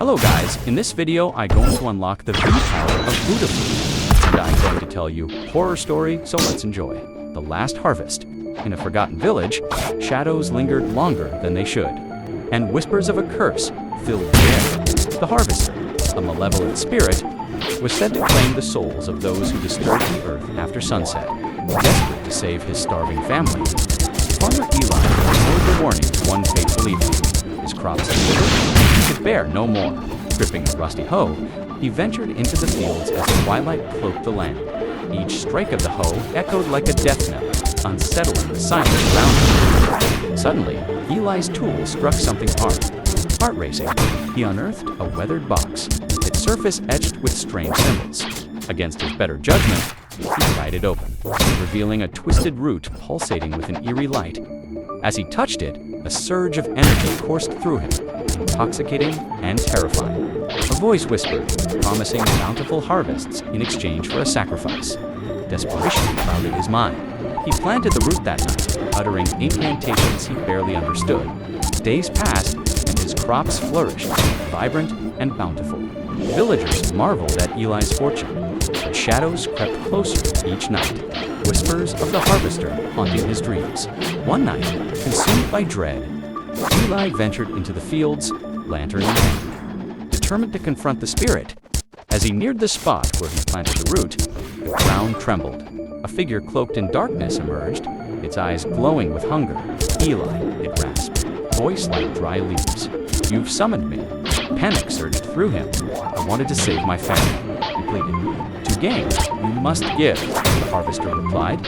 Hello guys, in this video I'm going to unlock the V-Power of Buddha, and I'm going to tell you a horror story, so let's enjoy. The Last Harvest. In a forgotten village, shadows lingered longer than they should, and whispers of a curse filled the air. The Harvester, a malevolent spirit, was said to claim the souls of those who disturbed the earth after sunset, desperate to save his starving family. Farmer Eli ignored the warning one fateful evening. His crops had withered, he could bear no more. Gripping a rusty hoe, he ventured into the fields as the twilight cloaked the land. Each strike of the hoe echoed like a death knell, unsettling the silence around him. Suddenly, Eli's tool struck something hard. Heart racing, he unearthed a weathered box, its surface etched with strange symbols. Against his better judgment, he pried it open, revealing a twisted root pulsating with an eerie light. As he touched it, a surge of energy coursed through him, intoxicating and terrifying. A voice whispered, promising bountiful harvests in exchange for a sacrifice. Desperation clouded his mind. He planted the root that night, uttering incantations he barely understood. Days passed, and his crops flourished, vibrant and bountiful. Villagers marveled at Eli's fortune, but shadows crept closer each night, whispers of the harvester haunting his dreams. One night, consumed by dread, Eli ventured into the fields, lantern in hand, determined to confront the spirit. As he neared the spot where he planted the root, the ground trembled. A figure cloaked in darkness emerged, its eyes glowing with hunger. Eli, it rasped, voice like dry leaves. You've summoned me. Panic surged through him. I wanted to save my family, he pleaded. To gain, you must give, the harvester replied,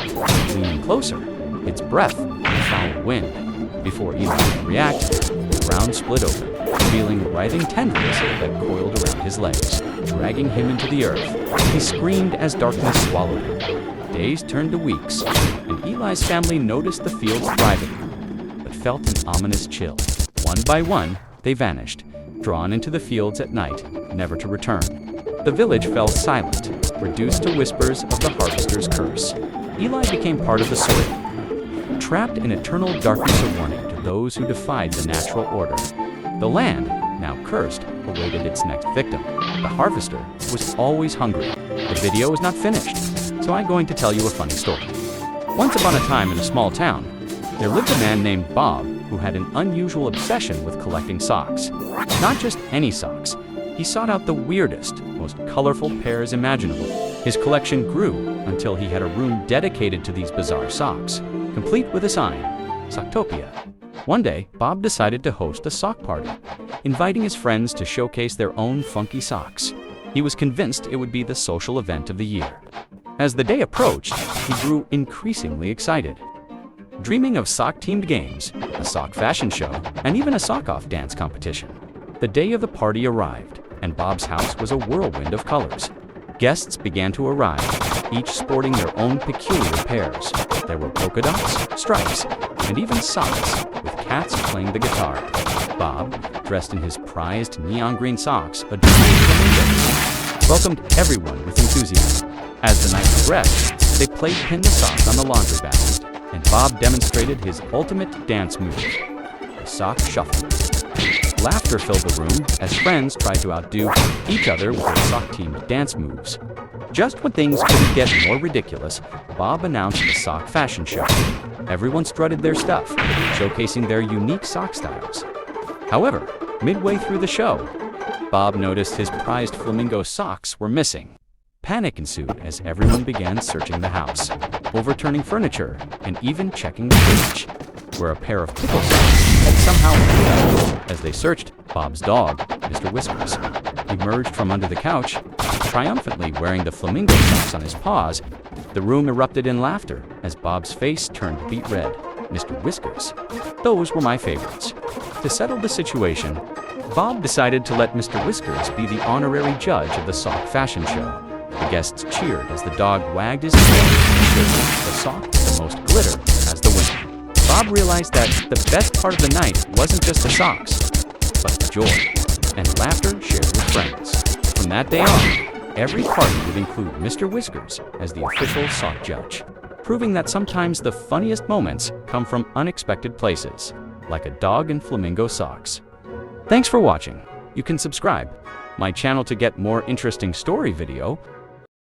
leaning closer, its breath a foul wind. Before Eli could react, the ground split open, revealing writhing tendrils that coiled around his legs, dragging him into the earth. He screamed as darkness swallowed him. Days turned to weeks, and Eli's family noticed the fields thriving, but felt an ominous chill. One by one, they vanished, drawn into the fields at night, never to return. The village fell silent, reduced to whispers of the harvester's curse. Eli became part of the soil, trapped in eternal darkness, a warning to those who defied the natural order. The land, now cursed, awaited its next victim. The harvester was always hungry. The video is not finished, so I'm going to tell you a funny story. Once upon a time in a small town, there lived a man named Bob who had an unusual obsession with collecting socks. Not just any socks. He sought out the weirdest, most colorful pairs imaginable. His collection grew until he had a room dedicated to these bizarre socks, complete with a sign, Socktopia. One day, Bob decided to host a sock party, inviting his friends to showcase their own funky socks. He was convinced it would be the social event of the year. As the day approached, he grew increasingly excited, dreaming of sock-themed games, a sock fashion show, and even a sock-off dance competition. The day of the party arrived, and Bob's house was a whirlwind of colors. Guests began to arrive, each sporting their own peculiar pairs. There were polka dots, stripes, and even socks, with cats playing the guitar. Bob, dressed in his prized neon green socks, adorned the windows, welcomed everyone with enthusiasm. As the night progressed, they played pin the socks on the laundry basket, and Bob demonstrated his ultimate dance move, the sock shuffle. Laughter filled the room as friends tried to outdo each other with their sock-themed dance moves. Just when things couldn't get more ridiculous, Bob announced the sock fashion show. Everyone strutted their stuff, showcasing their unique sock styles. However, midway through the show, Bob noticed his prized flamingo socks were missing. Panic ensued as everyone began searching the house, overturning furniture and even checking the fridge, where a pair of pickle socks had somehow ended up. As they searched, Bob's dog, Mr. Whiskers, emerged from under the couch, triumphantly wearing the flamingo socks on his paws. The room erupted in laughter as Bob's face turned beet red. Mr. Whiskers. Those were my favorites. To settle the situation, Bob decided to let Mr. Whiskers be the honorary judge of the sock fashion show. The guests cheered as the dog wagged his tail, the sock with the most glitter as the winner. Bob realized that the best part of the night wasn't just the socks, but the joy and laughter shared with friends. From that day on, every party would include Mr. Whiskers as the official sock judge, proving that sometimes the funniest moments come from unexpected places, like a dog in flamingo socks. Thanks for watching. you can subscribe my channel to get more interesting story video